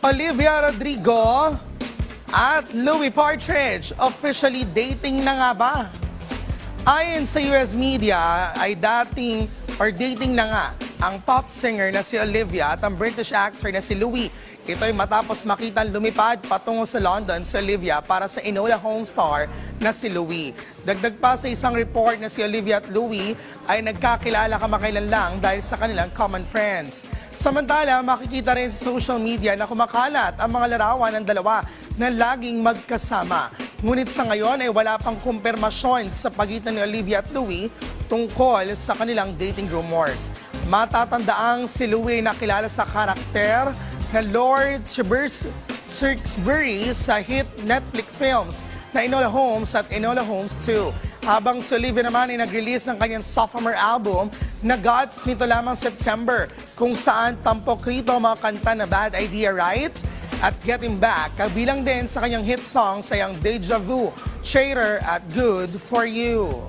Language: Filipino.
Olivia Rodrigo at Louie Partridge officially dating na nga ba? Ayon sa US media ay dating na nga ang pop singer na si Olivia at ang British actor na si Louie. Ito ay matapos makitang lumipad patungo sa London si Olivia para sa Enola Holmes star na si Louie. Dagdag pa sa isang report na si Olivia at Louie ay nagkakilala kamakailan lang dahil sa kanilang common friends. Samantala, makikita rin sa social media na kumakalat ang mga larawan ng dalawa na laging magkasama. Ngunit sa ngayon ay wala pang kumpirmasyon sa pagitan ni Olivia at Louie tungkol sa kanilang dating rumors. Matatandaang si Louie na kilala sa karakter na Lord Shrewsbury sa hit Netflix films na Enola Holmes at Enola Holmes 2. Habang si Olivia naman ay nag-release ng kanyang sophomore album na Gods nito lamang September, kung saan tampok rito mga kanta na Bad Idea Right at Getting Back, kabilang din sa kanyang hit song sayang Deja Vu, Traitor at Good For You.